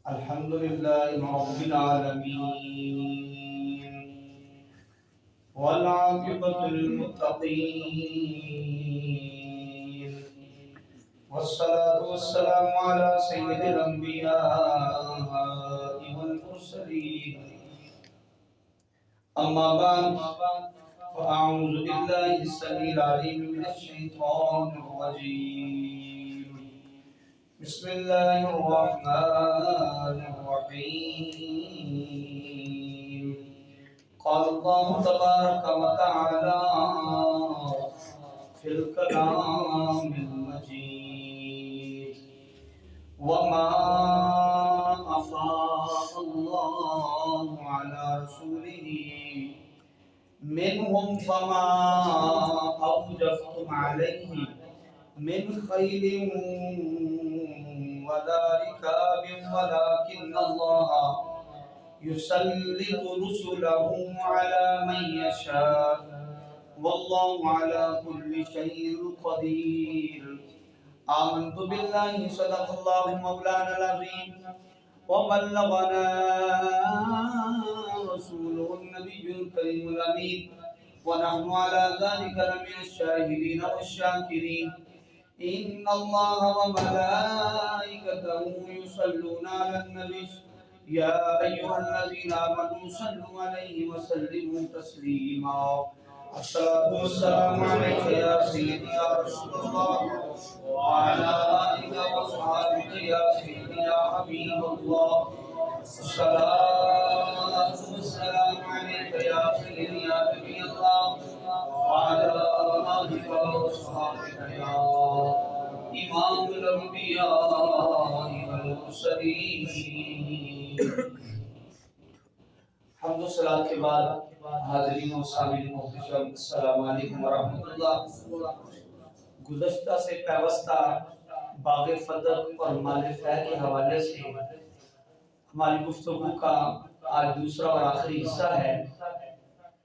الحمد لله رب العالمين والعاقبة للمتقين والصلاة والسلام على سيد الأنبياء والمرسلين أما بعد فأعوذ بالله السميع العليم من الشيطان الرجيم بسم الله الرحمن الرحيم قال الله تبارك وتعالى في الكلام المجيد وما أفاء الله على رسوله منهم فما أوجفتم عليه من خيل ولا ركاب ولكن الله يسلط رسله على من يشاء والله على كل شيء قدير آمنت بالله صدق الله مولانا العظيم وبلغنا رسوله النبي الكريم الأمين ونحن على ذلك لمن الشاهدين والشاكرين إن الله وملائكته يصلون على النبي يا أيها الذين آمنوا صلوا عليه وسلموا تسليما الصلاة والسلام عليك يا سيدي يا رسول الله وعلى آلك وصحبك يا سيدي يا حبيب الله الصلاة والسلام عليك يا سيدي يا نبي الله وعلى آلك وصحبك يا إمام الأنبياء والمرسلين حمد و صلاۃ کے بعد حاضرین و سامعین محترم السلام علیکم ورحمۃ اللہ۔ گزشتہ سے پیوستہ باغ فدق اور مال فہ کے حوالے سے ہماری گفتگو کا آج دوسرا اور آخری حصہ ہے۔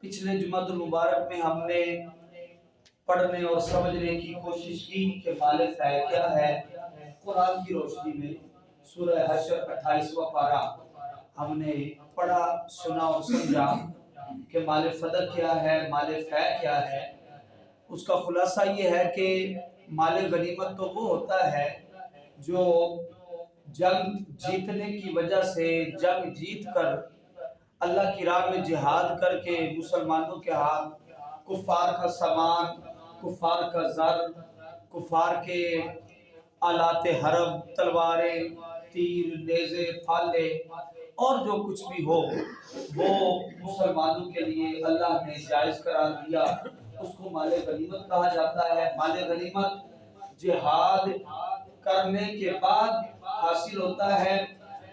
پچھلے جمعۃ المبارک میں ہم نے پڑھنے اور سمجھنے کی کوشش کی کہ مال فہ کیا ہے قرآن کی روشنی میں۔ سورہ حشر 28واں پارہ ہم نے پڑھا، سنا اور سمجھا کہ مال فدق کیا ہے، مال فہ کیا ہے۔ اس کا خلاصہ یہ ہے کہ مال غنیمت تو وہ ہوتا ہے جو جنگ جیتنے کی وجہ سے، جنگ جیت کر اللہ کی راہ میں جہاد کر کے مسلمانوں کے ہاتھ کفار کا سامان، کفار کا زر، کفار کے آلات حرب، تلواریں، تیر، نیزے، پھالے اور جو کچھ بھی ہو وہ مسلمانوں کے لیے اللہ نے جائز قرار دیا، اس کو مال غنیمت کہا جاتا ہے۔ مال غنیمت جہاد کرنے کے بعد حاصل ہوتا ہے،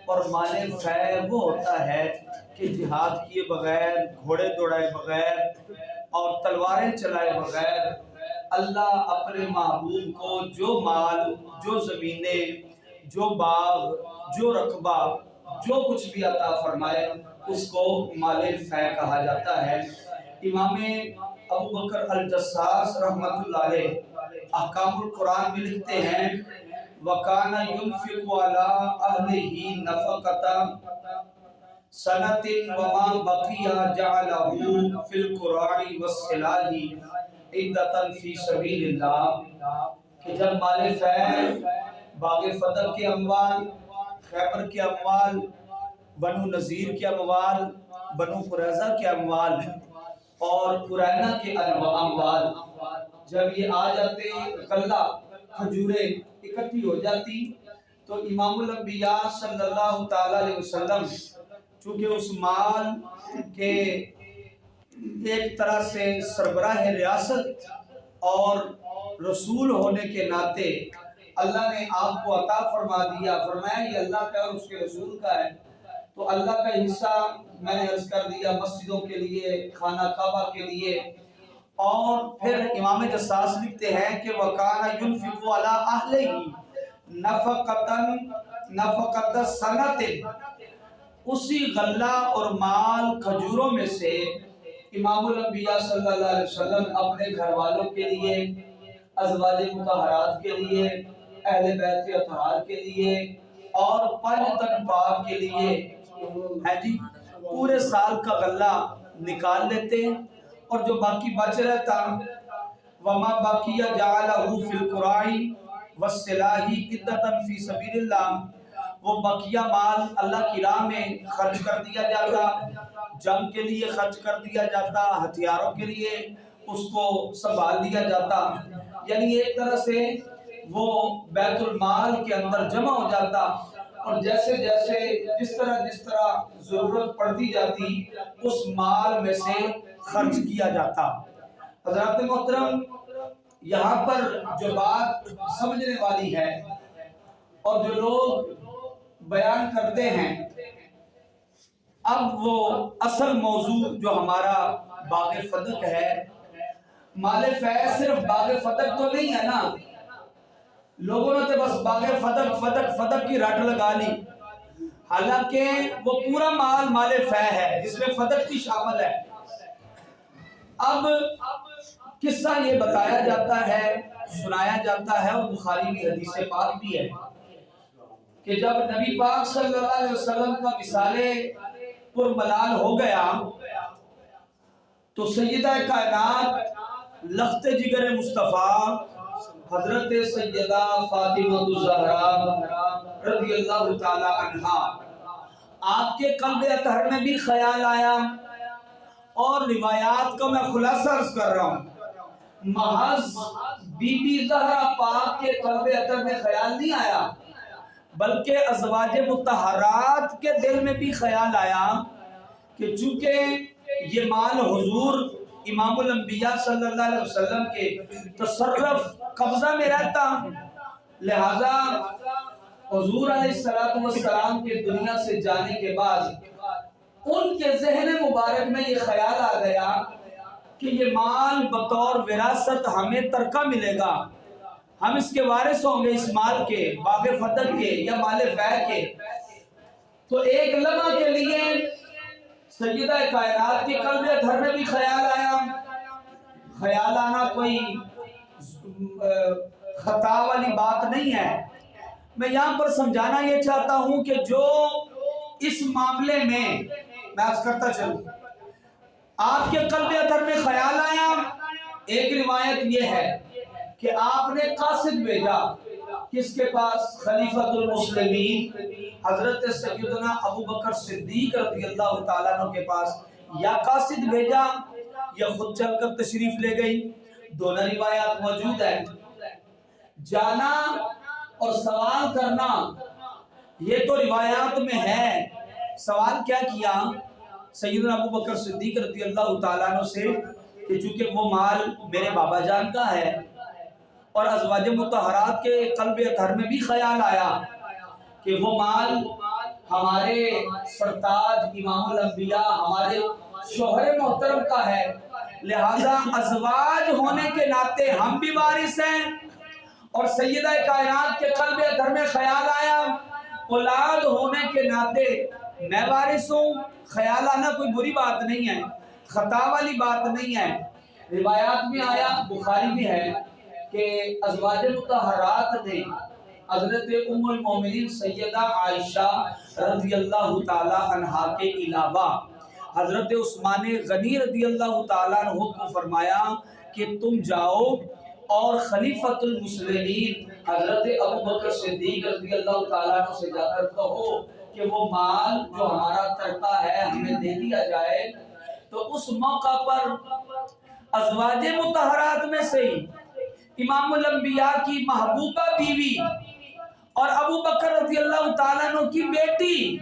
اور مال فہ وہ ہوتا ہے کہ جہاد کیے بغیر، گھوڑے دوڑائے بغیر اور تلواریں چلائے بغیر اللہ اپنے محبوب کو جو مال، جو زمینیں، جو باغ، جو رقبہ، جو کچھ بھی عطا فرمائے اس کو مال فہ کہا جاتا ہے۔ امام ابو بکر الجساس رحمۃ اللہ علیہ احکام القرآن میں لکھتے ہیں وَكَانَ يُنْفِقُ عَلَىٰ أَهْلِهِ نَفَقَةً سَنَةٍ وَمَا بَقِيَ جَعَلَهُ فِي الْقُرَانِ وَالسِّلَاحِ عِدَّةً فِي سَبِيلِ اللَّهِ، کہ جب مال فہ، باغ فدق کے اموال، خیبر کے اموال، بنو نذیر کے اموال، بنو قریظہ کے اموال اور قرینہ کے اموال جب یہ آ جاتے، غلہ کھجوریں اکٹھی ہو جاتی، تو امام الانبیاء صلی اللہ تعالی علیہ وسلم چونکہ اس مال کے ایک طرح سے سربراہ ریاست اور رسول ہونے کے ناطے اللہ نے آپ کو عطا فرما دیا، فرمایا یہ اللہ کا اور اس کے رسول کا ہے، تو اللہ کا حصہ میں نے عرض کر دیا مسجدوں کے لیے، خانہ کعبہ کے لیے۔ اور پھر امام جساس لکھتے ہیں کہ وَكَانَ يُنْفِقُ عَلَىٰ أَهْلِهِ نَفَقَةَ سَنَةٍ، اسی غلہ اور مال کھجوروں میں سے امام الانبیاء صلی اللہ علیہ وسلم اپنے گھر والوں کے لیے، ازواج مطہرات کے لیے، اہل بیت اطہار کے لیے اور 5 تن پاک کے لیے ہے جی پورے سال کا غلہ نکال لیتے، اور جو باقی بچ رہتا وما باقیہ جعلہ فی القرائی والسلاحی قدتا فی سبیل اللہ، وہ بقیہ مال اللہ کی راہ میں خرچ کر دیا جاتا، جنگ کے لیے خرچ کر دیا جاتا، ہتھیاروں کے لیے اس کو سنبھال دیا جاتا، یعنی ایک طرح سے وہ بیت المال کے اندر جمع ہو جاتا، اور جیسے جیسے جس طرح ضرورت پڑتی جاتی اس مال میں سے خرچ کیا جاتا۔ حضرات محترم، یہاں پر جو بات سمجھنے والی ہے اور جو لوگ بیان کرتے ہیں، اب وہ اصل موضوع جو ہمارا باغ فتق ہے، مال فیض صرف باغ فتق تو نہیں ہے نا، لوگوں نے تو بس باغ فتق کی رٹ لگا لی، حالانکہ وہ پورا مال فیض ہے جس میں فتق بھی شامل ہے۔ اب قصہ یہ بتایا جاتا ہے، سنایا جاتا ہے، اور بخاری میں حدیث پاک بھی ہے کہ جب نبی پاک صلی اللہ علیہ وسلم کا وصال پر ملال ہو گیا تو سیدہ کائنات لخت جگر مصطفیٰ حضرت سیدہ فاطمہ الزہرا رضی اللہ تعالی عنہا، آپ کے قلب اطہر میں بھی خیال آیا، اور روایات کا میں خلاصہ عرض کر رہا ہوں، محض بی بی زہرا پاک کے قلب اطہر میں خیال نہیں آیا بلکہ ازواج مطہرات کے دل میں بھی خیال آیا کہ چونکہ یہ مال حضور امام الانبیاء صلی اللہ علیہ وسلم کے تصرف قبضہ میں رہتا، لہذا حضور علیہ السلام کے دنیا سے جانے کے بعد ان کے ذہن مبارک میں یہ خیال آ گیا کہ یہ مال بطور وراثت ہمیں ترکہ ملے گا، ہم اس کے وارث ہوں گے، اس مال کے، باغ فتق کے یا مال فیض کے۔ تو ایک لمحہ کے لیے سیدہ کائنات کے قلب اطہر میں بھی خیال آیا، خیال آنا کوئی خطا والی بات نہیں ہے، میں یہاں پر سمجھانا یہ چاہتا ہوں کہ جو اس معاملے میں عرض کرتا چلوں، آپ کے قلب اطہر میں خیال آیا، ایک روایت یہ ہے کہ آپ نے قاصد بھیجا، کس کے پاس؟ خلیفۃ المسلمین حضرت سیدنا ابو بکر صدیق رضی اللہ تعالیٰ عنہ کے پاس، یا قاصد بھیجا یا خود چل کر تشریف لے گئی، دونوں روایات موجود ہیں۔ جانا اور سوال کرنا یہ تو روایات میں ہے، سوال کیا کیا سیدنا ابو بکر صدیق رضی اللہ تعالیٰ عنہ سے کہ چونکہ وہ مال میرے بابا جان کا ہے، اور ازواج مطہرات کے قلب اطہر میں بھی خیال آیا کہ وہ مال ہمارے سرتاج امام الانبیاء ہمارے شوہر محترم کا ہے، لہذا ازواج ہونے کے ناطے ہم بھی وارث ہیں، اور سیدہ کائنات کے قلب اطہر میں خیال آیا اولاد ہونے کے ناطے میں وارث ہوں۔ خیال آنا کوئی بری بات نہیں ہے، خطا والی بات نہیں ہے۔ روایات میں آیا، بخاری میں ہے کہ ازواج مطہرات نے حضرت ام المومنین سیدہ عائشہ رضی اللہ تعالی عنہا کے علاوہ حضرت عثمان غنی رضی اللہ تعالیٰ عنہ کو فرمایا کہ تم جاؤ اور خلیفۃ المسلمین حضرت ابو بکر صدیق رضی اللہ تعالیٰ عنہ سے جا کر کہو کہ وہ مال جو ہمارا ترکہ ہے ہمیں دے دیا جائے۔ تو اس موقع پر ازواج مطہرات میں سے امام الانبیاء کی محبوبہ بیوی اور ابو بکر رضی اللہ تعالیٰ عنہ کی بیٹی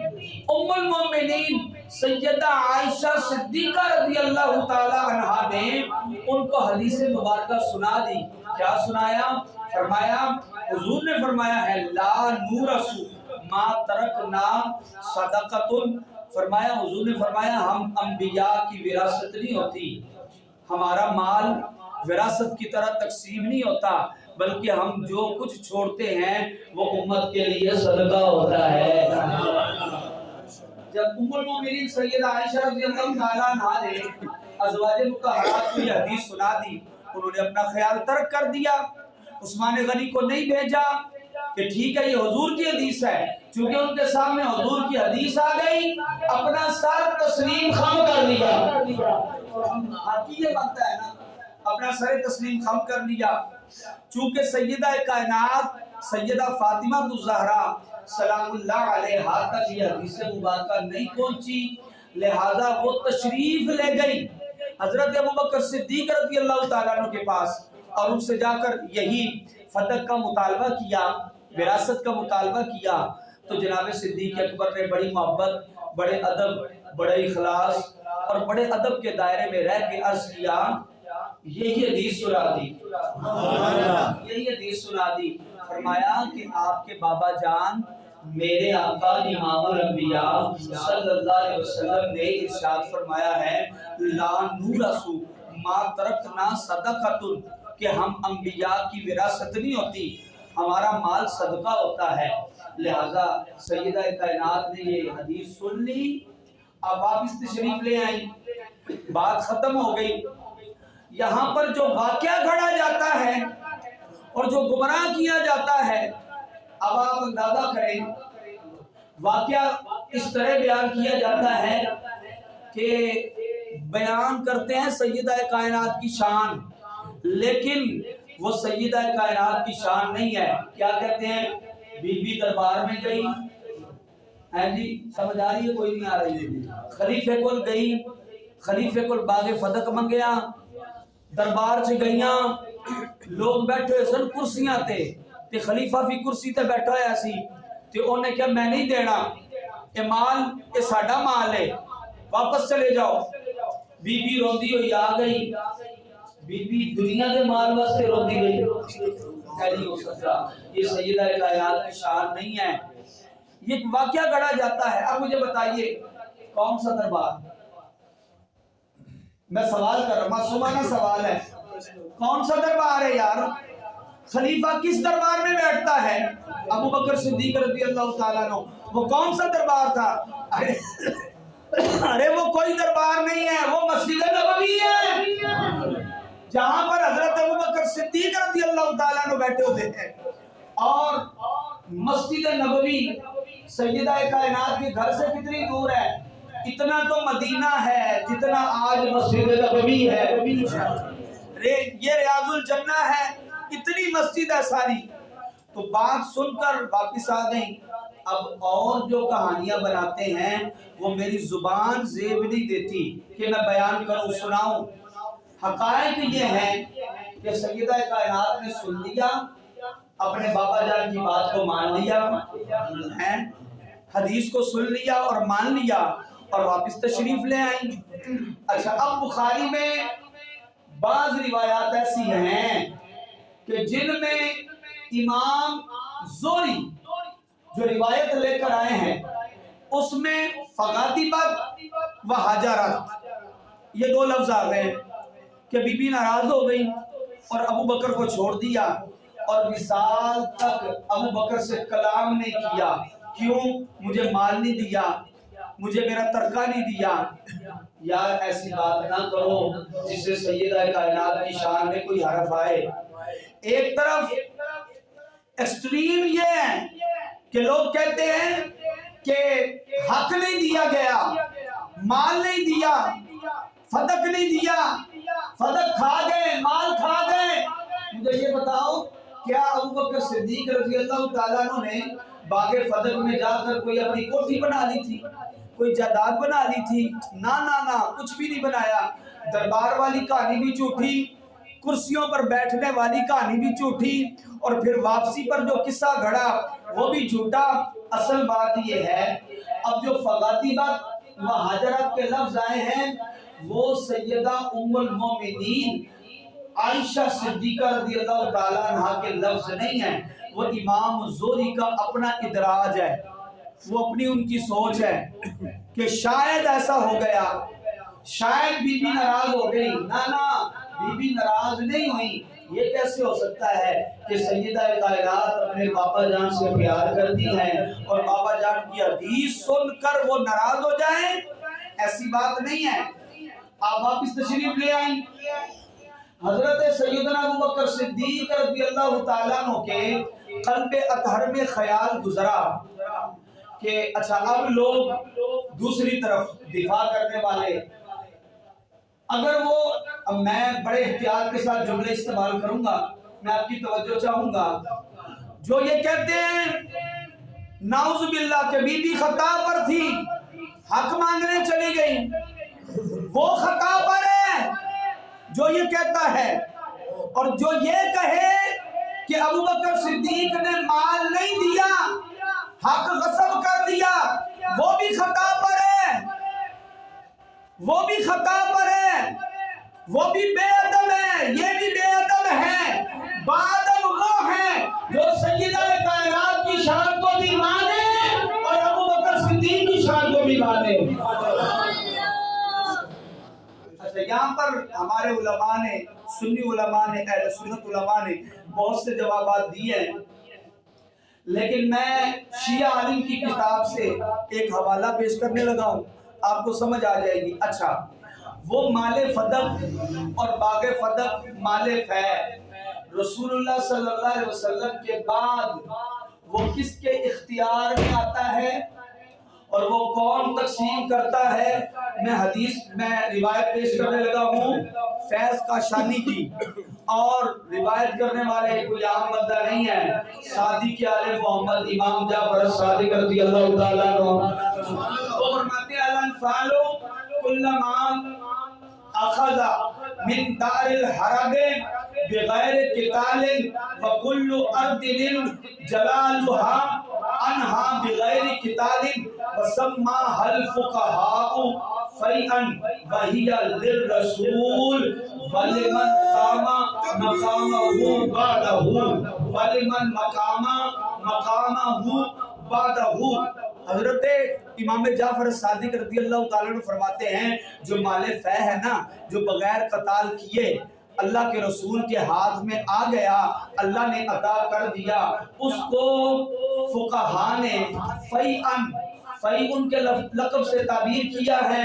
ام المومنین سیدہ عائشہ صدیقہ رضی اللہ تعالیٰ عنہا نے ان کو حدیث مبارکہ سنا دی۔ کیا سنایا؟ فرمایا، حضور نے فرمایا ہے لا نورث ما ترکنا صدقۃ، فرمایا حضور نے فرمایا ہم انبیاء کی وراثت نہیں ہوتی، ہمارا مال وراثت کی طرح تقسیم نہیں ہوتا، بلکہ ہم جو کچھ چھوڑتے ہیں وہ امت کے لیے صدقہ ہوتا ہے۔ جب ام المومنین سیدہ عائشہ رضی اللہ تعالیٰ عنہا نے ازواج مطہرات کو یہ حدیث سنا دی، انہوں نے اپنا خیال ترک کر دیا، عثمان غنی کو نہیں بھیجا کہ ٹھیک ہے یہ حضور کی حدیث ہے، چونکہ ان کے سامنے حضور کی حدیث آ گئی، اپنا سر تسلیم خم کر لیا۔ یہ بنتا ہے نا، اپنا سر تسلیم خم کر لیا۔ چونکہ سیدہ کائنات سیدہ فاطمہ الزہرا سلام اللہ علیہا تک یہ حدیث مبارکہ نہیں پہنچی، لہذا وہ تشریف لے گئی حضرت ابوبکر صدیق رضی اللہ تعالیٰ عنہ کے پاس، اور ان سے جا کر یہی فتح کا مطالبہ کیا، وراثت کا مطالبہ کیا۔ تو جناب صدیق اکبر نے بڑی محبت، بڑے ادب، بڑے اخلاص اور بڑے ادب کے دائرے میں رہ کے عرض کیا، یہی حدیث سنا دی، یہی حدیث سنا دی۔ فرمایا کہ آپ کے بابا جان میرے آقا امام الانبیاء صلی اللہ علیہ وسلم نے ارشاد فرمایا ہے، لا نورث ما ترکنا صدقۃ، کہ ہم انبیاء کی وراثت نہیں ہوتی، ہمارا مال صدقہ ہوتا ہے۔ لہذا سیدہ کائنات نے یہ حدیث سن لی، اب واپس تشریف لے آئی، بات ختم ہو گئی۔ یہاں پر جو واقعہ گھڑا جاتا ہے اور جو گمراہ کیا جاتا ہے، اب آپ اندازہ کریں، واقعہ اس طرح بیان کیا جاتا ہے کہ بیان کرتے ہیں سیدہ کائنات کی شان، لیکن وہ سیدہ کائنات کی شان نہیں ہے۔ کیا کہتے ہیں؟ بی بی دربار میں گئی، جی سمجھ آ رہی ہے؟ کوئی نہیں آ رہی ہے؟ خلیفے کول گئی، خلیفے کول باغ فتح منگیا، دربار سے گئیاں، لوگ بیٹھے سن کرسیاں تے خلیفہ بھی کرسی تے بیٹھا ہے سی، تے انہیں کہا میں نہیں دینا، اے مال اے ساڈا مال ہے، واپس چلے جاؤ۔ بی بی روندی ہوئی آ گئی، بی بی دنیا دے مال واسطے روندی گئی، نہیں ہو سکتا، یہ سیدہ کائنات کی شان نہیں ہے۔ یہ واقعہ گڑا جاتا ہے۔ اب مجھے بتائیے کون سا دربار؟ میں سوال کر رہا ہوں، معصومانہ سوال ہے، کون سا دربار ہے یار؟ خلیفہ کس دربار میں بیٹھتا ہے؟ ابو بکر صدیق رضی اللہ تعالیٰ عنہ۔ وہ کون سا دربار تھا؟ ارے وہ کوئی دربار نہیں ہے، وہ مسجد نبوی ہے، جہاں پر حضرت ابو بکر صدیق رضی اللہ تعالیٰ عنہ بیٹھے ہوتے ہیں۔ اور مسجد نبوی سیدہ کائنات کے گھر سے کتنی دور ہے؟ اتنا تو مدینہ ہے جتنا آج مسجد نبوی ہے، یہ ریاض الجنہ ہے، اتنی مسجد ہے ساری۔ تو بات سن کر واپس آ گئی۔ اب اور جو کہانیاں بناتے ہیں وہ میری زبان زیب نہیں دیتی کہ میں بیان کروں، سناؤں۔ حقائق یہ ہیں کہ سیدہ کائنات نے سن لیا، اپنے بابا جان کی بات کو مان لیا، حدیث کو سن لیا اور مان لیا، اور واپس تشریف لے آئیں۔ اچھا، اب بخاری میں بعض روایات ایسی ہیں کہ جن میں امام زوری جو روایت لے کر آئے ہیں اس میں فغاطبت و حجرت یہ دو لفظ آ گئے کہ بی بی ناراض ہو گئی اور ابو بکر کو چھوڑ دیا، اور وصال تک ابو بکر سے کلام نہیں کیا۔ کیوں؟ مجھے مال نہیں دیا، مجھے میرا ترکہ نہیں دیا۔ یار ایسی بات نہ کرو جس سے سیدہ کائنات کی شان میں کوئی حرف آئے۔ ایک طرف ایکسٹریم یہ ہے کہ لوگ کہتے ہیں کہ حق نہیں دیا گیا، مال نہیں دیا، صدق نہیں دیا، صدق کھا گئے، مال کھا گئے۔ مجھے یہ بتاؤ، کیا ابو بکر صدیق رضی اللہ تعالیٰ عنہ نے باغ فتح میں جا کر کوئی اپنی کوٹھی بنا لی تھی، کوئی جائیداد بنا لی تھی؟ نہ نہ نہ، کچھ بھی نہیں بنایا۔ دربار والی کہانی بھی جھوٹی، کرسیوں پر بیٹھنے والی کہانی بھی جھوٹی، اور پھر واپسی پر جو قصہ گھڑا وہ بھی جھوٹا۔ اصل بات یہ ہے، اب جو فغاطبت و حجرت کے لفظ آئے ہیں وہ سیدہ ام المومنین عائشہ صدیقہ رضی اللہ تعالیٰ عنہ کے لفظ نہیں ہیں، وہ امام زوری کا اپنا ادراج ہے، وہ اپنی ان کی سوچ ہے کہ شاید ایسا ہو گیا، شاید بی بی ناراض ہو گئی۔ نہ بی بی ناراض نہیں ہوئی۔ یہ کیسے ہو سکتا ہے کہ سیدہ کائنات اپنے بابا جان سے پیار کرتی ہیں اور بابا جان کی حدیث سن کر وہ ناراض ہو جائیں؟ ایسی بات نہیں ہے۔ آپ واپس تشریف لے آئیں۔ حضرت سیدنا ابو بکر صدیق رضی اللہ تعالیٰ عنہ کے قلب اطہر میں خیال گزرا کہ اچھا اب لوگ دوسری طرف دفاع کرنے والے، اگر وہ، میں بڑے احتیاط کے ساتھ جملے استعمال کروں گا، میں آپ کی توجہ چاہوں گا، جو یہ کہتے ہیں نعوذ باللہ کہ بی بی خطا پر تھی، حق مانگنے چلی گئی، وہ خطا پر ہے جو یہ کہتا ہے، اور جو یہ کہے کہ ابوبکر صدیق نے مال نہیں دیا، حق غصب کر دیا، وہ بھی خطا پر ہے، وہ بھی خطا پر ہے، وہ بھی بے ادب ہے، یہ بھی بے ادب ہے، بادب وہ ہے جو سیدہ کائنات کی شان کو بھی مانے اور ابوبکر صدیق کی شان کو بھی مانے۔ اچھا یہاں پر ہمارے علماء نے، سنی علماء نے، اہل سنت علماء نے بہت سے جوابات دیے ہیں، لیکن میں شیعہ عالم کی کتاب سے ایک حوالہ پیش کرنے لگا ہوں، آپ کو سمجھ آ جائے گی۔ اچھا وہ مال فدق اور باغ فدق مال فے رسول اللہ صلی اللہ علیہ وسلم کے بعد وہ کس کے اختیار میں آتا ہے اور وہ کون تقسیم کرتا ہے؟ میں حدیث میں روایت پیش کرنے لگا ہوں فیض قاشانی کی، اور روایت کرنے والے کوئی عام بندہ نہیں ہے، صادق آل محمد امام جعفر صادق رضی اللہ تعالیٰ عنہ، وہ فرماتے ہیں الانفال کل ما اخذ من دار الحرب بغیر قتال وکل ارض جلالها عنها بغیر قتال وسماها الفقهاء فیئا وهي للرسول ولمن قام مقامه بعده ولمن مقام مقامه بعده۔ حضرت امام جعفر صادق رضی اللہ تعالیٰ عنہ فرماتے ہیں جو مال فے ہے نا، جو بغیر قتال کیے اللہ کے رسول کے ہاتھ میں آ گیا، اللہ نے عطا کر دیا، اس کو فقہا نے فیئن کے لقب سے تعبیر کیا ہے،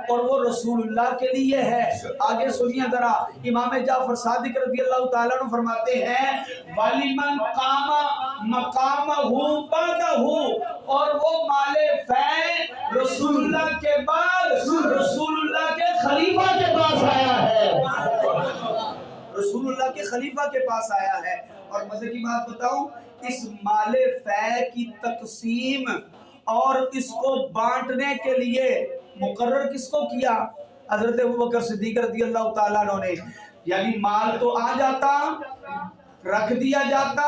اور وہ رسول اللہ کے لیے ہے۔ آگے سنیے ذرا، امام جعفر صادق رضی اللہ تعالیٰ عنہ فرماتے ہیں وَلِمَنْ قَامَ مَقَامَهُ بَعْدَهُ، اور وہ مال فے رسول اللہ کے بعد رسول اللہ کے خلیفہ کے پاس آیا ہے، رسول اللہ کے خلیفہ کے پاس آیا ہے۔ اور مزے کی بات بتاؤں، اس مال فے کی تقسیم اور اس کو بانٹنے کے لیے مقرر کس کو کیا؟ حضرت ابوبکر صدیق رضی اللہ تعالیٰ عنہ نے، یعنی مال تو آ جاتا، رکھ دیا جاتا،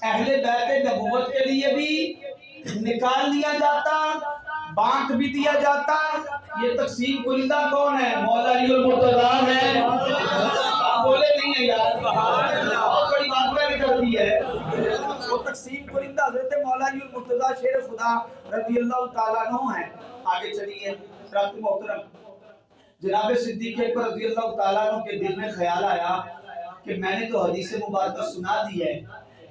اہل بیت نبوت کے لیے بھی نکال لیا جاتا، بانٹ بھی دیا جاتا۔ یہ تقسیم کنندہ کون ہے؟ مولا علی المرتضی ہے۔ آپ بولے نہیں ہیں یار، بہت بڑی بات میں نے کر دی ہے۔ وہ تقسیم کنندہ حضرت مولا علی المرتضی شیر خدا رضی اللہ تعالیٰ عنہ ہیں۔ آگے چلیے رب محترم، جناب صدیق اکبر رضی اللہ تعالیٰ عنہ کے دل میں خیال آیا کہ میں نے تو حدیث مبارکہ سنا دی ہے،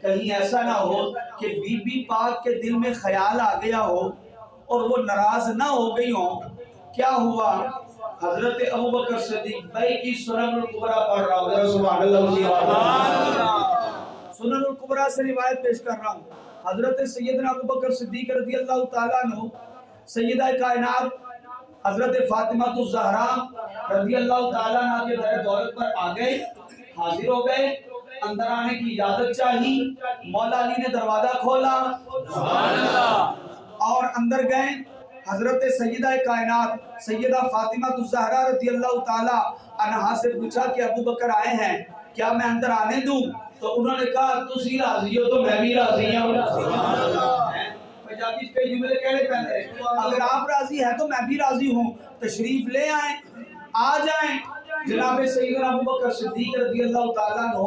کہیں ایسا نہ ہو کہ بی بی پاک کے دل میں خیال آ گیا ہو اور وہ ناراض نہ ہو گئی ہوں۔ کیا ہوا؟ حضرت ابوبکر صدیق بھائی کی سنن الکبریٰ پڑھ رہا ہوں، سبحان اللہ، سنن الکبریٰ سے روایت پیش کر رہا ہوں۔ حضرت سیدنا ابوبکر صدیق رضی اللہ تعالیٰ عنہ سیدہ کائنات حضرت فاطمہ الزہرا رضی اللہ تعالیٰ عنہ کے در دولت پر آ گئے، حاضر ہو گئے، اندر آنے کی اجازت چاہی، مولا علی نے دروازہ کھولا اور اندر گئے۔ حضرت سیدہ کائنات سیدہ فاطمہ الزہرا رضی اللہ تعالیٰ عنہا سے پوچھا کہ ابوبکر آئے ہیں، کیا میں اندر آنے دوں؟ تو انہوں نے کہا تسی راضی ہو تو میں بھی راضی ہوں۔ پنجابی کے جملے کہنے پہلے، اگر آپ راضی ہیں تو میں بھی راضی ہوں، تشریف لے آئیں، آ جائیں۔ جناب سیدنا ابوبکر صدیق رضی اللہ تعالیٰ عنہ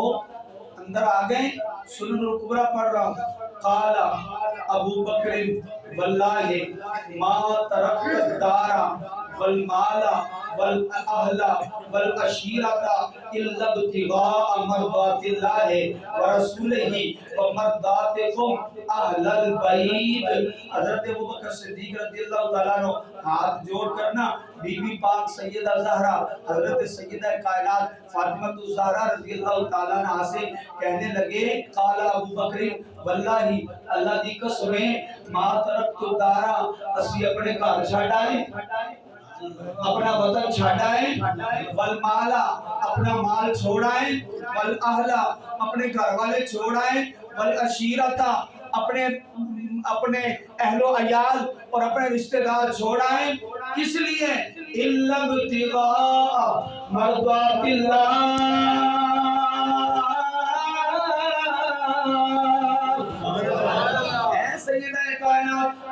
اندر آ گئے۔ سنن الکبریٰ پڑھ رہا ہوں۔ قال ابو بکر واللہ ما ترکت الدار والمال والاهل والعشيرة الا ابتغاء مرضات الله ورسوله ومرضاتكم اهل البيت. حضرت ابوبکر صدیق رضی اللہ تعالیٰ عنہ ہاتھ جوڑ کرنا بی بی پاک سیدہ زہرا حضرت سیدہ کائنات فاطمہ الزہرا رضی اللہ تعالیٰ عنہ سے کہنے لگے قال ابو بکر واللہ اللہ دی قسمیں ما ترکت دارا اسی اپنے گھر چھڈ آئے اپنا وطن چھڈ آئے والمالا اپنا مال چھوڑ آئے والاہلا اپنے گھر والے چھوڑ آئے والعشیرتا اپنے اہل و عیال اور اپنے رشتہ دار چھوڑ آئے کس لیے الا ابتغاء مرضات اللہ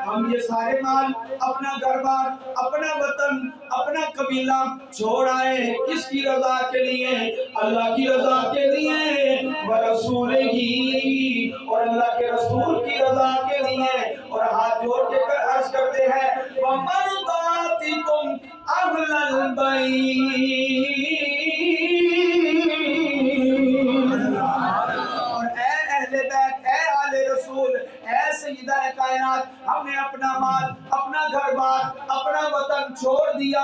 ہم یہ سارے مال اپنا گھر بار اپنا وطن اپنا قبیلہ چھوڑ آئے کس کی رضا کے لیے اللہ کی رضا کے لیے ورسولہ اور اللہ کے رسول کی رضا کے لیے اور ہاتھ جوڑ کے عرض کرتے ہیں وَمَرْضَاتِكُمْ أَهْلَ الْبَيْتِ سیدہ کائنات ہم نے اپنا مال اپنا گھر بار اپنا وطن چھوڑ دیا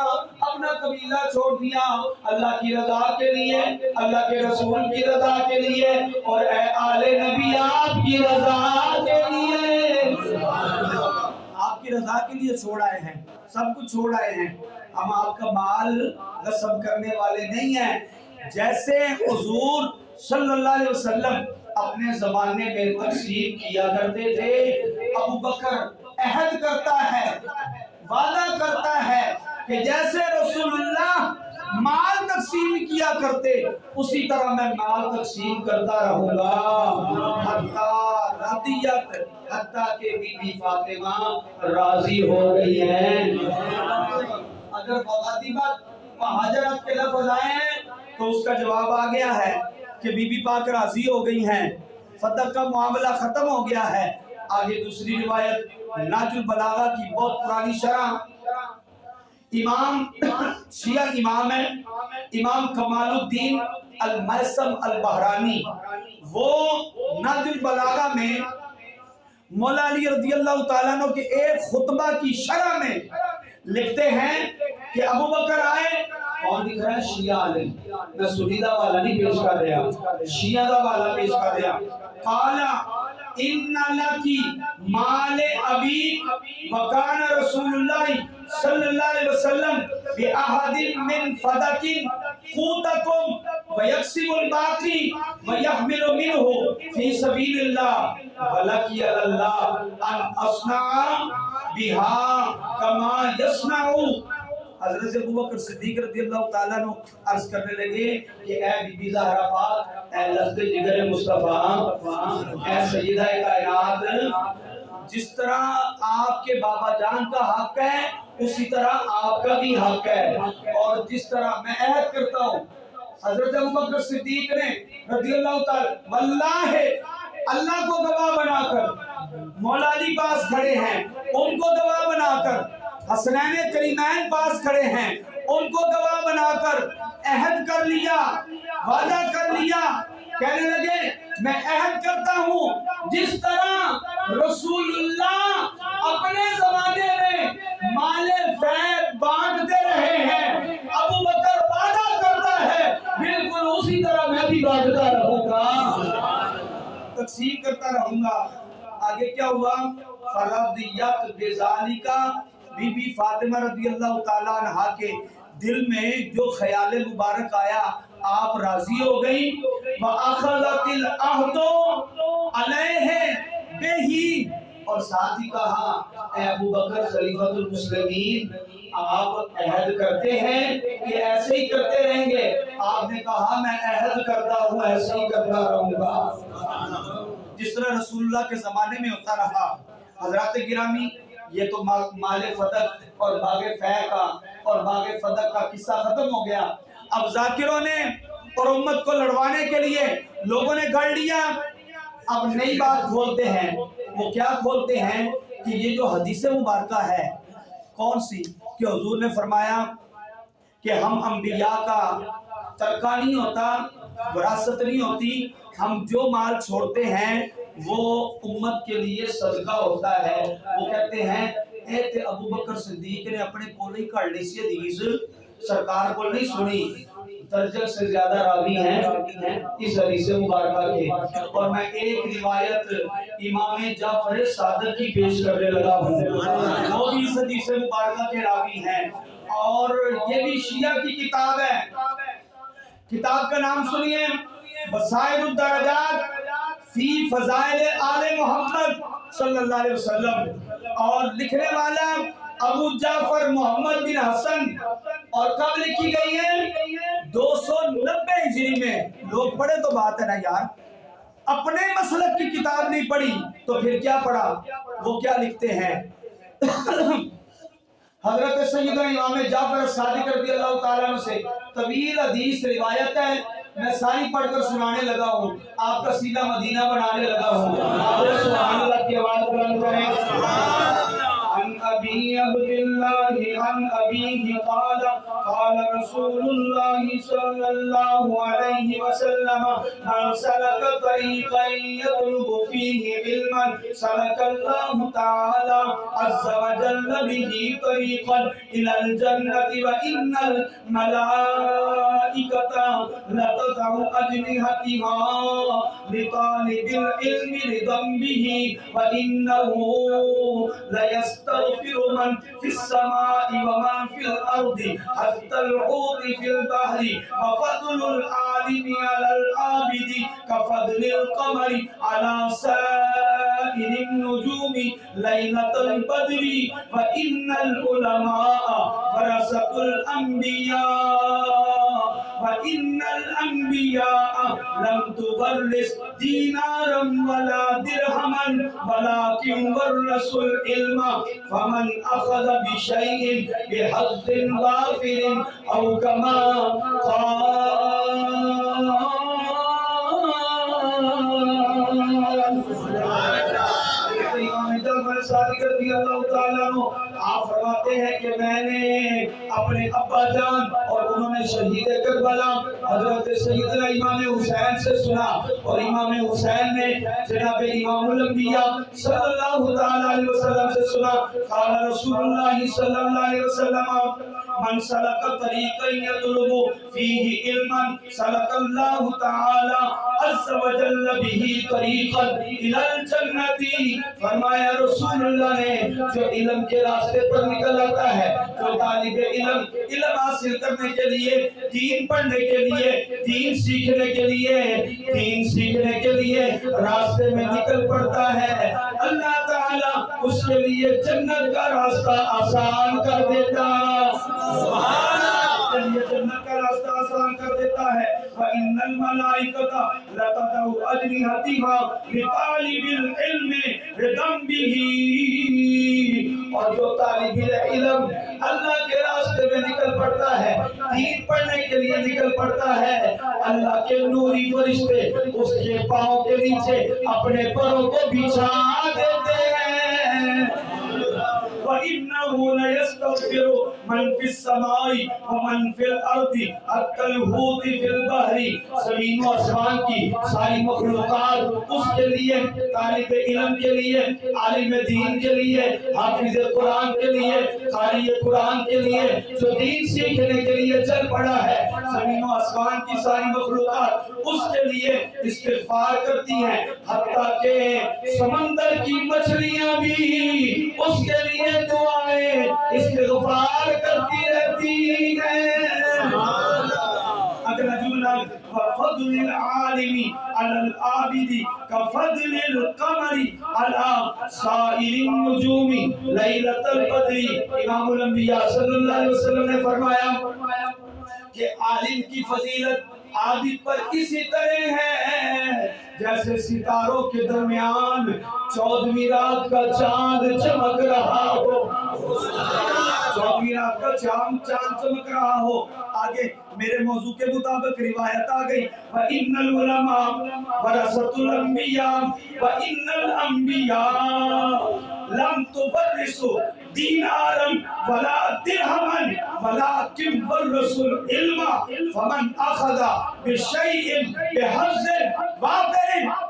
اپنا قبیلہ چھوڑ دیا اللہ کی رضا کے لیے اللہ کے رسول کی رضا کے لیے اور اے آل نبی آپ کی رضا کے لیے آپ کی رضا کے لیے چھوڑ آئے ہیں سب کچھ چھوڑ آئے ہیں ہم آپ کا مال غصب کرنے والے نہیں ہیں جیسے حضور صلی اللہ علیہ وسلم اپنے زمانے میں تقسیم کیا کرتے تھے ابو بکر عہد کرتا ہے وعدہ کرتا ہے کہ جیسے رسول اللہ مال تقسیم کیا کرتے اسی طرح میں مال تقسیم کرتا رہوں گا حتیٰ کہ بی بی فاطمہ راضی ہو گئی ہیں. اگر فاطمہ مہاجرت کے لفظ آئے ہیں تو اس کا جواب آ گیا ہے کہ بی بی پاک راضی ہو گئی ہیں فتح کا معاملہ ختم ہو گیا ہے. آگے دوسری روایت ناج البلاغہ کی بہت پرانی شرح امام شیعہ امام ہے امام کمال الدین المحسم البحرانی وہ ناج البلاغہ میں مولا علی رضی اللہ تعالیٰ عنہ کے ایک خطبہ کی شرح میں لکھتے ہیں کہ ابو بکر آئے کون دکھ رہا ہے شیعہ عالم میں سنیدہ والا نہیں پیش کر رہا شیعہ دا والا پیش کر رہا قالا ان لکی مال ابی وکان رسول اللہ صلی اللہ علیہ وسلم بأحد من فدق قوتکم ویقسم الباقی ویحمل منہ فی سبیل اللہ ولکی اللہ ان اصنع بہا کما یصنعو. حضرت ابوبکر صدیق رضی اللہ تعالیٰ عنہ عرض کرنے لگے کہ اے بی بی زہرا پاک اے لفظ جگر مصطفیٰ اے سیدہ کائنات جس طرح آپ کے بابا جان کا حق ہے اسی طرح آپ کا بھی حق ہے اور جس طرح میں عہد کرتا ہوں حضرت ابوبکر صدیق نے رضی اللہ تعالیٰ واللہ اللہ کو گواہ بنا کر مولا علی پاس کھڑے ہیں ان کو گواہ بنا کر حسنین کریمین پاس کھڑے ہیں ان کو گواہ بنا کر عہد کر لیا وعدہ کر لیا کہنے لگے میں عہد کرتا ہوں جس طرح رسول اللہ اپنے زمانے میں مال فیض بانٹتے رہے ہیں ابو بکر وعدہ کرتا ہے بالکل اسی طرح میں بھی بانٹتا رہوں گا تقسیم کرتا رہوں گا. آگے کیا ہوا فرضیت بذالکا بی بی فاطمہ رضی اللہ تعالیٰ عنہ کے دل میں جو خیال مبارک آیا آپ راضی ہو گئی وَأَخَذَتِ الْعَهْدُ عَلَيْهِ بِهِ اور ساتھ ہی کہا اے ابو بکر خلیفۃ المسلمین آپ عہد کرتے ہیں کہ ایسے ہی کرتے رہیں گے آپ نے کہا میں عہد کرتا ہوں ایسے ہی کرتا رہوں گا جس طرح رسول اللہ کے زمانے میں ہوتا رہا. حضرات گرامی یہ تو مال فتح اور باغ فیح کا اور باغ فتح کا قصہ ختم ہو گیا. اب ذاکروں نے اور امت کو لڑوانے کے لیے لوگوں نے گڑھ لیا. اب نئی بات کھولتے ہیں. وہ کیا کھولتے ہیں کہ یہ جو حدیث مبارکہ ہے کون سی کہ حضور نے فرمایا کہ ہم انبیاء کا ترکہ نہیں ہوتا، وراثت نہیں ہوتی، ہم جو مال چھوڑتے ہیں وہ امت کے لیے صدقہ ہوتا ہے۔ وہ کہتے ہیں اے تے ابو بکر صدیق نے اپنے کولے ہی کڑ لی سی حدیث، سرکار کو نہیں سنی، درجہ سے زیادہ راوی ہیں اس حدیث مبارکہ کے، اور میں ایک روایت امام جعفر صادق کی پیش کرنے لگا ہوں، وہ بھی اس حدیث مبارکہ کے راوی ہیں، اور یہ بھی شیعہ کی کتاب ہے۔ کتاب کا نام سنیے، بصائر الدرجات فی فضائل آل محمد صلی اللہ علیہ وسلم، اور لکھنے والا ابو جعفر محمد بن حسن، اور کب لکھی گئی ہے؟ 290 ہجری میں۔ لوگ پڑھے تو بات ہے نا یار، اپنے مسلک کی کتاب نہیں پڑھی تو پھر کیا پڑھا؟ وہ کیا لکھتے ہیں؟ حضرت سیدنا امام جعفر صادق رضی اللہ تعالیٰ عنہ سے طویل حدیث روایت ہے، میں ساری پڑھ کر سنانے لگا ہوں، آپ کا سیدھا مدینہ بنانے لگا ہوں۔ آپ سبحان اللہ کی آواز بلند کریں۔ عن ابی عبداللہ عن ابیہ قال قال رسول اللہ صلی اللہ علیہ وسلم من سلک طریقا یطلب فیہ علما سلک اللہ تعالی عز وجل به طریقا الى الجنة وإن الملائکة لتضع أجنحتها لطالب العلم لذنبه وإنه ليستغفر من في السماء ومن في الأرض حتى الحوت في البحر وفضل العالم على العابد كفضل القمر على سائر النجوم ليلة البدر وإن العلماء ورثة الأنبياء وإن الأنبياء لم تورث دينارا ولا درهما ولكن ورثوا العلم فمن أخذ بشيء بحظ غافل أو كما قال۔ امام جعفر صادق رضی اللہ تعالیٰ عنہ آپ فرماتے ہیں کہ میں نے اپنے ابا جان اور انہوں نے شہید کربلا حضرت سیدنا امام حسین سے سنا، اور امام حسین نے جناب امام الانبیاء صلی اللہ تعالیٰ علیہ وسلم سے سنا، قال رسول اللہ صلی اللہ علیہ وسلم من سلک طریقا یطلب فیہ علما سلک اللہ تعالی عز وجل به طریقا الی الجنۃ۔ فرمایا رسول اللہ نے جو علم کے راستے پر نکل آتا ہے، جو طالب علم علم حاصل کرنے کے لیے، دین پڑھنے کے لیے، دین سیکھنے کے لیے راستے میں نکل پڑتا ہے، اللہ تعالیٰ اس کے لیے جنت کا راستہ آسان کر دیتا ہے۔ جنت کا راستہ آسان کر دیتا ہے۔ وَإِنَّ الْمَلَائِكَةَ لَتَضَعُ أَجْنِحَتَهَا لِطَالِبِ الْعِلْمِ بِذَنبِهِ، اور جو طالب علم اللہ کے راستے میں نکل پڑتا ہے، دین پڑھنے کے لیے نکل پڑتا ہے، اللہ کے نوری فرشتے اس کے پاؤں کے نیچے اپنے پروں کو بچھا دیتے ہیں۔ وَإِنَّهُ لَيَسْتَغْفِرُ مَنْ فِي السَّمَاءِ وَمَنْ فِي الْأَرْضِ حَتَّى الْحُوتِ فِي الْبَحْرِ، زمین و آسمان کی ساری مخلوقات اس کے لیے، طالب علم کے لیے، عالم دین کے لیے، حافظ قرآن کے لیے، قاری قرآن کے لیے، جو دین سیکھنے کے لیے چل پڑا ہے، زمین و آسمان کی ساری مخلوقات اس کے لیے استغفار کرتی ہیں، حتیٰ کہ سمندر کی مچھلیاں بھی اس کے لیے دعائیں استغفار کرتی رہتی ہیں۔ اگلا جملہ وَفَضْلِ الْعَالِمِ عَلَى الْعَابِدِ كَفَضْلِ الْقَمَرِ عَلَى سَائِرِ النُّجُومِ لَيْلَةَ الْبَدْرِ۔ امام الانبیاء صلی اللہ علیہ وسلم نے فرمایا کہ عالم کی فضیلت عابد پر اسی طرح ہے جیسے ستاروں کے درمیان 14ویں رات کا چاند چمک رہا ہو، 14ویں رات کا چاند چمک رہا ہو۔ آگے میرے موضوع کے مطابق روایت آ گئی وَإِنَّ الْعُلَمَاءَ وَرَثَةُ الْأَنْبِيَاءِ وَإِنَّ الْأَنْبِيَاءَ لَمْ تُوَرِّثُوا دینارا ولا درہما ولکن والرسول علما فمن اخذ بشیء بحظ وافر۔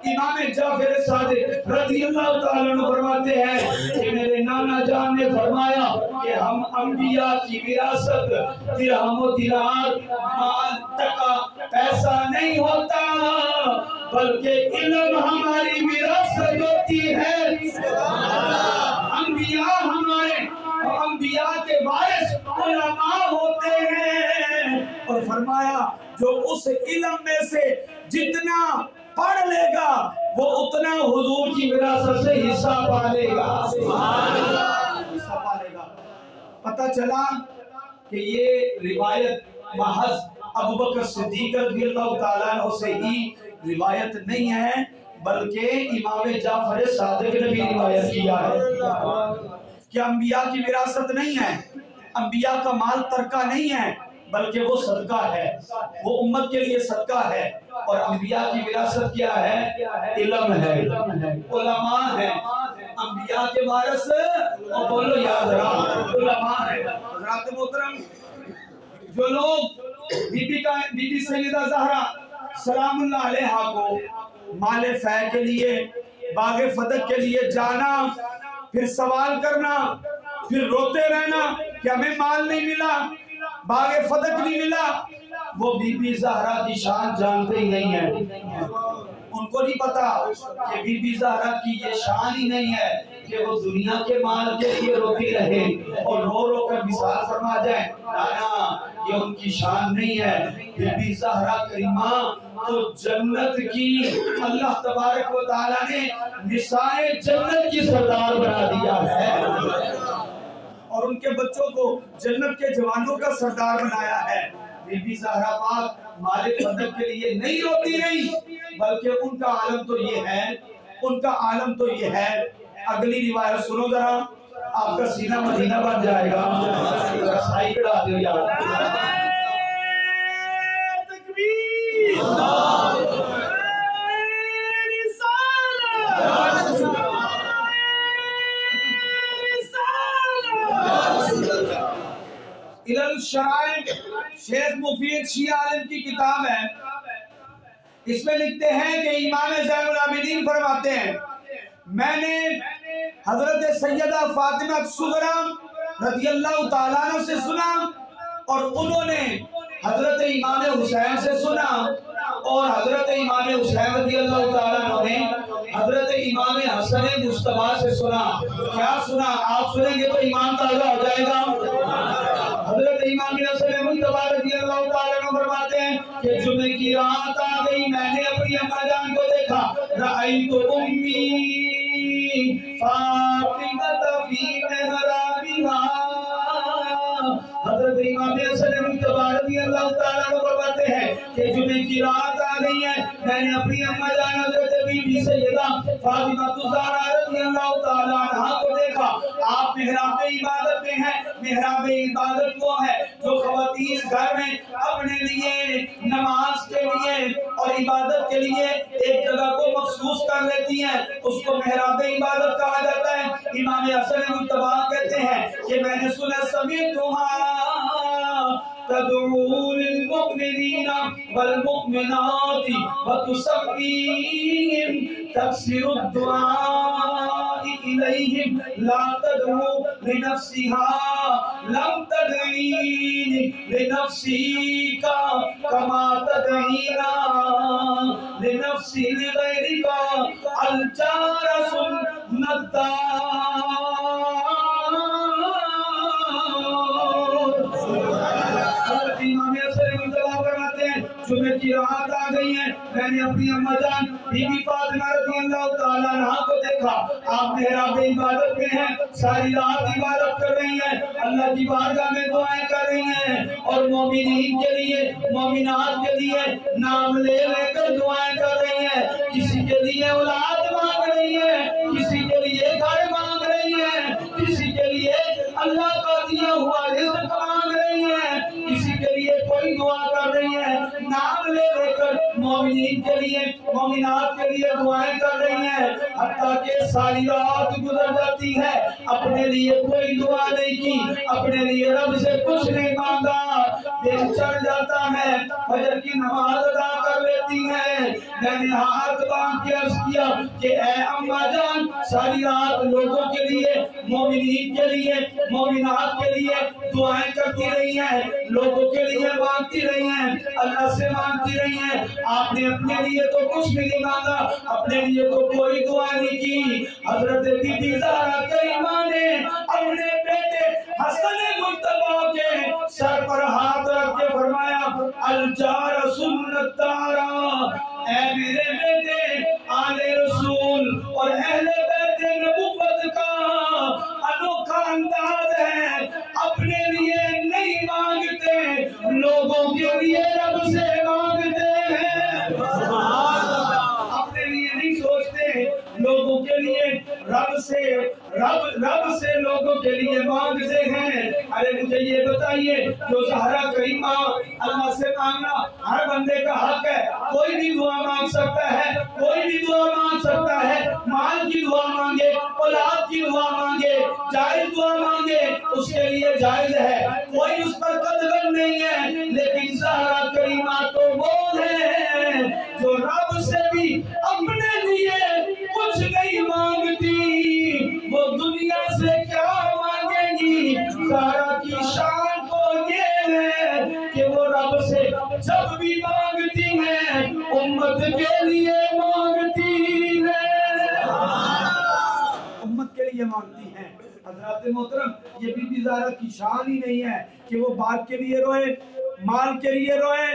امام جعفر صادق رضی اللہ تعالیٰ عنہ فرماتے ہیں کہ میرے نانا جان نے فرمایا کہ ہم انبیاء کی وراثت درہم و دینار مال ٹکا پیسہ نہیں ہوتا، بلکہ علم ہماری وراثت ہوتی ہے۔ انبیاء ہمارے انبیاء کے وارث علماء ہوتے ہیں، اور فرمایا جو اس علم میں سے جتنا پڑھ لے گا وہ اتنا حضور کی وراثت سے حصہ پا لے گا۔ حصہ پا لے گا۔ پتہ چلا کہ یہ روایت محض ابوبکر صدیق رضی اللہ تعالیٰ عنہ سے ہی روایت نہیں ہے، بلکہ امام جعفر صادق نے بھی روایت کیا ہے کہ انبیاء کی وراثت نہیں ہے، انبیاء کا مال ترکہ نہیں ہے، بلکہ وہ صدقہ ہے، وہ امت کے لیے صدقہ ہے۔ اور انبیاء کی وراثت کیا ہے؟ علم ہے، علماء ہے۔ انبیاء کے وارث اور بولو یاد رہا علماء ہے۔ حضرات محترم، جو لوگ بی بی سیدہ زہرا سلام اللہ علیہا کو مال فہ کے لیے باغ فدق کے لیے جانا، پھر سوال کرنا، پھر روتے رہنا کہ ہمیں مال نہیں ملا، باغ فدق نہیں ملا، وہ بی بی زہرا کی شان جانتے ہی نہیں ہیں۔ ان کو نہیں پتا کہ بی بی زہرا کی یہ شان ہی نہیں ہے کہ وہ دنیا کے مال کے لیے روتی رہے اور رو رو کر مثال فرما جائیں۔ نانا، یہ ان کی شان نہیں ہے۔ بی بی زہرا کریمہ تو جنت کی اللہ تبارک و تعالیٰ نے نسائے جنت کی سردار بنا دیا ہے، اور ان کے بچوں کو جنت کے جوانوں کا سردار بنایا ہے۔ بی بی زہرا پاک مال فدق کے لیے نہیں روتی رہی، بلکہ ان کا عالم تو یہ ہے، ان کا عالم تو یہ ہے۔ اگلی روایت سنو ذرا، آپ کا سینہ مدینہ بن جائے گا۔ رسائی کڑا دو یار، تکبیر، علل الشرائع شیخ مفید شیعہ عالم کی کتاب ہے۔ اس میں لکھتے ہیں کہ امام زین العابدین فرماتے ہیں میں نے حضرت سیدہ فاطمہ صغریٰ رضی اللہ تعالیٰ عنہ سے سنا، اور انہوں نے حضرت امام حسین سے سنا، اور حضرت امام حسین رضی اللہ تعالیٰ عنہ نے حضرت امام حسن مجتبیٰ سے سنا۔ کیا سنا؟ آپ سنیں گے تو ایمان تازہ ہو جائے گا۔ حضرت امام حسن مجتبیٰ رضی اللہ تعالیٰ عنہ فرماتے ہیں کہ جمعے کی رات آ گئی، میں نے اپنی اماں جان کو دیکھا، رأیت امی فاطمہ فی محرابہا۔ حضرت امام حسن مجتبیٰ رضی اللہ تعالیٰ عنہ فرماتے ہیں کہ جمعے کی رات آ گئی ہے، میں نے اپنی اماں جان حضرت بی بی سیدہ فاطمہ الزہرا رضی اللہ تعالیٰ عنہ کو دیکھا، آپ محراب عبادت میں ہیں۔ محراب عبادت وہ ہے جو خواتین گھر میں اپنے لیے نماز کے لیے اور عبادت کے لیے ایک جگہ کو مخصوص کر لیتی ہیں، اس کو محراب عبادت کہا جاتا ہے۔ امام حسن مجتبیٰ کہتے ہیں کہ میں نے سنا سمیعتھا تدعو للمؤمنین والمؤمنات وتسميهم تكثر الدعاء إليهم لا تدعو لنفسها لم تدعيني لنفسك كما تدعينا لنفسي لغيرك الجار سنتا۔ جمعے کی رات آ گئی ہے، میں نے اپنی اماں جان بی بی فاطمہ رضی اللہ تعالیٰ عنہ کو دیکھا، آپ محراب عبادت میں ہیں، ساری رات عبادت کر رہی ہیں، اللہ کی بارگاہ میں دعائیں کر رہی ہیں، اور مومنین کے لیے مومنات کے لیے نام لے لے کر دعائیں کر رہی ہیں۔ کسی کے لیے اولاد مانگ رہی ہیں، کسی کے لیے گھر مانگ رہی ہیں، کسی کے لیے اللہ کا دیا ہوا رزق مانگ رہی ہیں، کسی کے لیے کوئی دعا کر رہی ہے، نام لے لے کر مومنین مومنین کے لیے مومنات کے لیے دعائیں کر رہی ہیں، حتیٰ کہ ساری رات گزر جاتی ہے، اپنے لیے کوئی دعا نہیں کی، اپنے لیے رب سے کچھ نہیں مانگا، دن چڑھ جاتا ہے، فجر کی نماز ادا کر لیتی ہیں۔ میں نے ہاتھ باندھ کے عرض کیا کہ اے اماں جان، ساری رات لوگوں کے لیے مومنین کے لیے مومنات کے لیے دعائیں کرتی رہی ہیں، لوگوں کے لیے مانگتی رہی ہیں، اللہ سے مانگتی رہی ہیں، آپ نے اپنے لیے تو کچھ بھی نہیں مانگا، اپنے لیے تو کوئی دعا نہیں کی۔ حضرت بی بی زہرا کریمہ نے اپنے بیٹے حسن مجتبیٰ کے سر پر ہاتھ رکھ کے فرمایا الجار سنت دارا، اے میرے بیٹے آل رسول اور اہل بیت نبوت کا انوکھا انداز ہے، اپنے لیے نہیں مانگتے، لوگوں کے لیے رب سے مانگتے ہیں، اپنے لیے نہیں سوچتے، لوگوں کے لیے رب سے لوگوں کے لیے مانگتے ہیں۔ ارے مجھے یہ بتائیے، جو زہرا کریمہ اللہ سے مانگنا ہر بندے کا حق ہے، کوئی بھی دعا مانگ سکتا ہے، کوئی بھی دعا مانگ سکتا ہے، مال کی دعا مانگے، اولاد کی دعا مانگے، جائز دعا مانگے، اس کے لیے جائز ہے، کوئی اس پر قدغن نہیں ہے، لیکن زہرا کریمہ تو وہ ہے جو رب سے بھی اپنے لیے کچھ نہیں مانگتی، وہ دنیا سے کیا مانگے گی؟ زہرا کی شان تو یہ ہے کہ وہ رب سے جب بھی مانگتی ہے امت کے لیے مانگتی ہے، امت کے لیے مانگتی ہیں۔ حضرات محترم، یہ بی بی زہرا کی شان ہی نہیں ہے کہ وہ بات کے لیے روئے، مال کے لیے روئے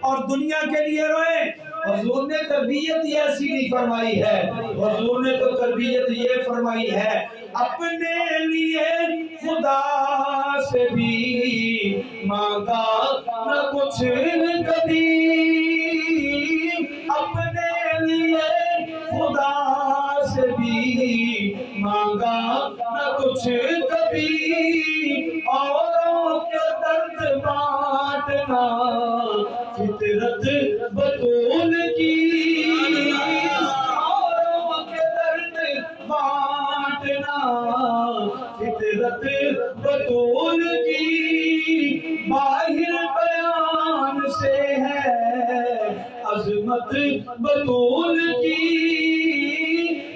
اور دنیا کے لیے روئے۔ حضور نے تربیت یہ ایسی نہیں فرمائی ہے، حضور نے تو تربیت یہ فرمائی ہے اپنے لیے خدا سے بھی مانگا نہ کچھ کبھی، اپنے لیے خدا سے بھی مانگا نہ کچھ کبھی، اوروں کے درد بانٹنا فطرت بطول کی، اوروں کے درد بانٹنا فطرت بطول کی، باہر بیان سے ہے عظمت بطول کی،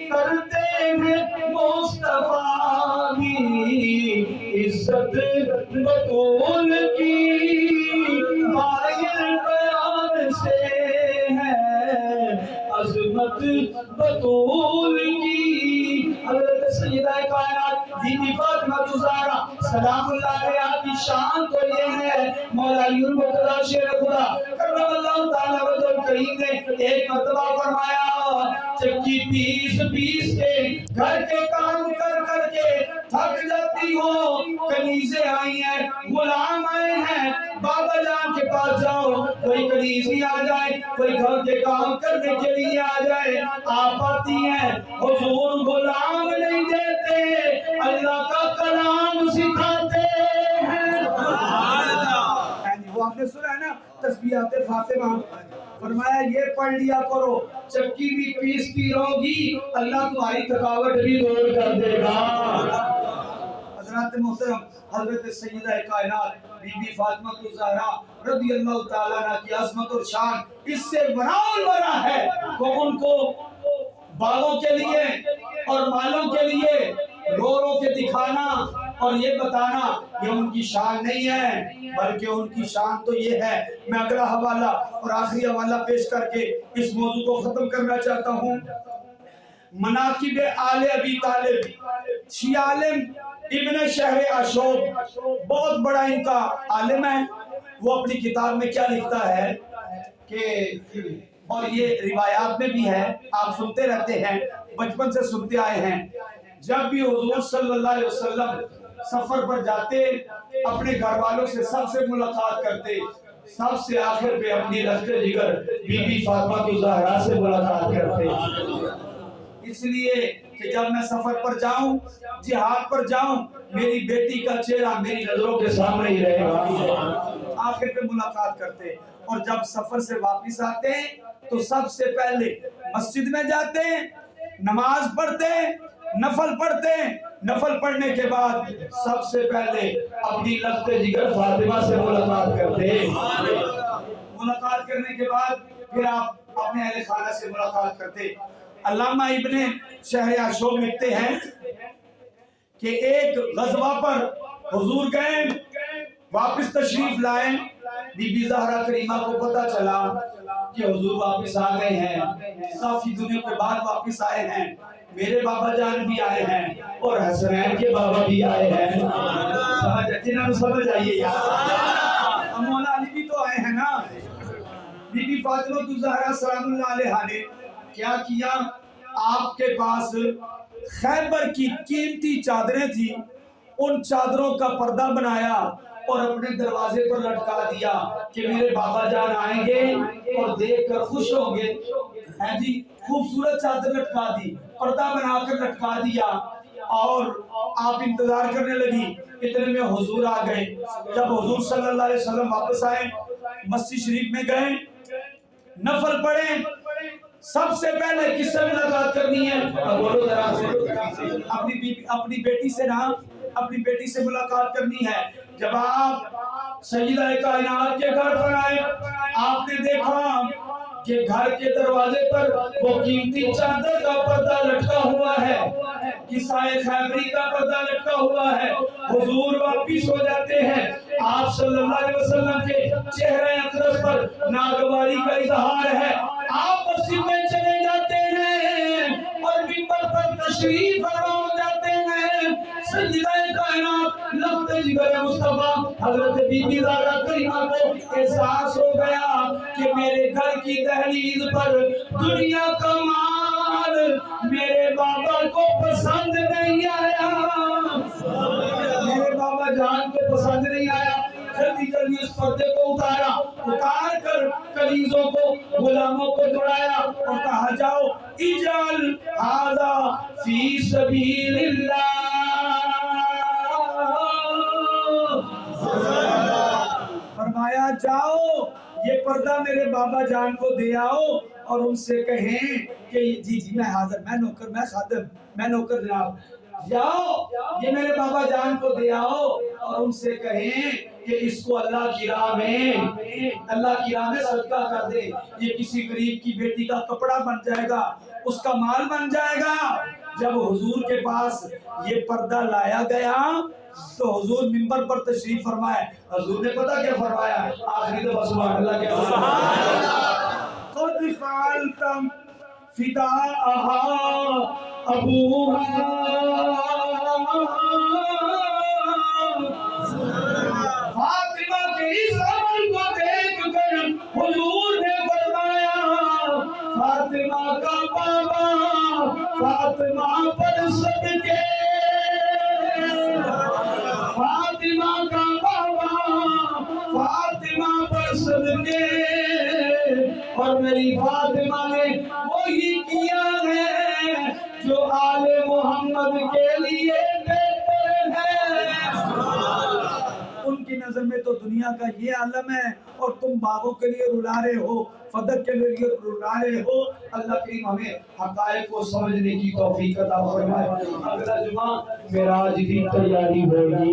کرتے ہیں مصطفیٰ بھی عزت بطول کی، باہر بیان سے ہے عظمت بطول کی۔ حضرت سیدہ کائنات بی بی فاطمہ الزہرا سلام اللہ علیہا کی شان تو یہ ہے، مولا علی المرتضیٰ شیر خدا کرم اللہ تعالیٰ وجہ الکریم نے ایک مرتبہ فرمایا چکی پیس پیس کے گھر کے کام کر کر کے تھک جاتی ہو، کنیزیں آئی ہیں، غلام آئے ہیں، بابا جان کے پاس جاؤ، کوئی کنیزی آ جائے، کوئی گھر کے کام کرنے کے لیے آ جائے، آپ آتی ہیں، حضور غلام نہیں دیتے، اللہ کا کلام سکھاتے ہیں۔ وہ آپ نے سنا ہے نا تسبیحات فاطمہ، فرمایا یہ پڑھ لیا کرو، چکی بھی پیستی رہو گی، اللہ تمہاری تھکاوٹ بھی دور کر دے گا۔ حضرات محترم، حضرت سیدہ کائنات بی بی فاطمہ الزہرا رضی اللہ تعالیٰ عنہ کی عظمت اور شان اس سے ورا ہے کہ ان کو باغوں کے لیے اور مالوں کے لیے رو رو کے دکھانا اور یہ بتانا یہ ان کی شان نہیں ہے، بلکہ ان کی شان تو یہ ہے۔ میں اگلا حوالہ اور آخری حوالہ پیش کر کے اس موضوع کو ختم کرنا چاہتا ہوں۔ مناقب آل ابی طالب، شیعہ عالم ابن شہر اشوب بہت بڑا ان کا عالم ہے، وہ اپنی کتاب میں کیا لکھتا ہے کہ اور یہ روایات میں بھی ہے، آپ سنتے رہتے ہیں، بچپن سے سنتے آئے ہیں، جب بھی حضور صلی اللہ علیہ وسلم سفر پر جاتے اپنے گھر والوں سے سب سے ملاقات کرتے، سب سے آخر پہ اپنی رشتے جگر بی بی فاطمہ الزہرا سے ملاقات کرتے، اس لیے کہ جب میں سفر پر جاؤں، جہاد پر جاؤں، میری بیٹی کا چہرہ میری نظروں کے سامنے ہی رہے گا۔ آخر پہ ملاقات کرتے، اور جب سفر سے واپس آتے ہیں تو سب سے پہلے مسجد میں جاتے ہیں، نماز پڑھتے ہیں، نفل پڑھتے ہیں، نفل پڑھنے کے بعد سب سے پہلے اپنی لخت جگر فاطمہ سے ملاقات کرتے ہیں۔ ملاقات کرنے کے بعد پھر آپ اپنے اہل خانہ سے ملاقات کرتے۔ علامہ ابن شہر عاشور لکھتے ہیں کہ ایک غزوہ پر حضور گئے، واپس تشریف لائے، بی بی زہرا کریمہ کو پتہ چلا کہ حضور واپس آ گئے ہیں، کافی دنوں کے بعد واپس آئے ہیں، میرے بابا جان بھی آئے ہیں اور حسنین کے بابا بھی آئے ہیں۔ جنہوں نے سمجھ آئیے یار، مولا علی بھی تو آئے ہیں نا۔ بی بی فاطمہ الزہرا سلام اللہ علیہا نے کیا کیا؟ آپ کے پاس خیبر کی قیمتی چادریں تھی، ان چادروں کا پردہ بنایا اور اپنے دروازے پر لٹکا دیا کہ میرے بابا جان آئیں گے اور دیکھ کر خوش ہوں گے۔ ہیں جی، خوبصورت چادر لٹکا دی، پردہ بنا کر لٹکا دیا، اور آپ انتظار کرنے لگی۔ اتنے میں حضور آ گئے۔ جب حضور صلی اللہ علیہ وسلم واپس آئے، مسجد شریف میں گئے، نفل پڑھے، سب سے پہلے کس سے ملاقات کرنی ہے؟ اپنی بیٹی سے نہ، اپنی بیٹی سے ملاقات کرنی ہے۔ جب آپ سیدہ کائنات کے گھر پر آئے، آپ نے دیکھا کہ گھر کے دروازے پر وہ قیمتی چادر کا پردہ لٹکا ہوا ہے، کسائے خیبری کا پردہ لٹکا ہوا ہے۔ حضور واپس ہو جاتے ہیں، آپ صلی اللہ علیہ وسلم کے چہرے اقدس پر ناگواری کا اظہار ہے۔ آپ مسجد میں چلے جاتے ہیں اور منبر پر تشریف فرما ہو جاتے ہیں۔ سیدہ کائنات لخت جگر مصطفیٰ حضرت بی بی زہرا کریمہ کو احساس ہو گیا کہ میرے گھر کی دہلیز پر دنیا کا مال میرے بابا کو پسند نہیں آیا، میرے بابا جان کو پسند نہیں آیا۔ جلدی جلدی اس پردے کو اتارا، اتار کر کنیزوں کو، غلاموں کو دوڑایا اور کہا جاؤ اجعل ھذا فی سبیل اللہ، فرمایا جاؤ یہ پردہ میرے بابا جان کو دے آؤ اور ان سے کہیں کہ جی میں حاضر، میں نوکر، میں خادم، میں نوکر جناب، جاؤ یہ میرے بابا جان کو دے آؤ اور ان سے کہیں کہ اس کو اللہ کی راہ میں صدقہ کر دے، یہ کسی غریب کی بیٹی کا کپڑا بن جائے گا، اس کا مال بن جائے گا۔ جب حضور کے پاس یہ پردہ لایا گیا تو حضور منبر پر تشریف فرمائے، حضور نے پتہ کیا فرمایا؟ آخری دفعہ سبحان اللہ کیا فرمایا؟ قد فعلتم فداءہا ابوہا، فاطمہ کے اس عمل کو دیکھ کر حضور نے فرمایا فاطمہ کا بابا فاطمہ پر صدقے، فاطمہ کا بابا فاطمہ پر صدقے، اور میری فاطمہ نے وہی کیا ہے جو آل محمد کے لیے بہتر ہے۔ ان کی نظر میں تو دنیا کا یہ عالم ہے اور تم باغوں کے لیے رلا رہے ہو، فدق کے لیے رلا رہے ہو۔ اللہ کریم ہمیں حقائق کو سمجھنے کی توفیق عطا فرمائے۔ اگلا جمعہ معراج کی تیاری ہوگی۔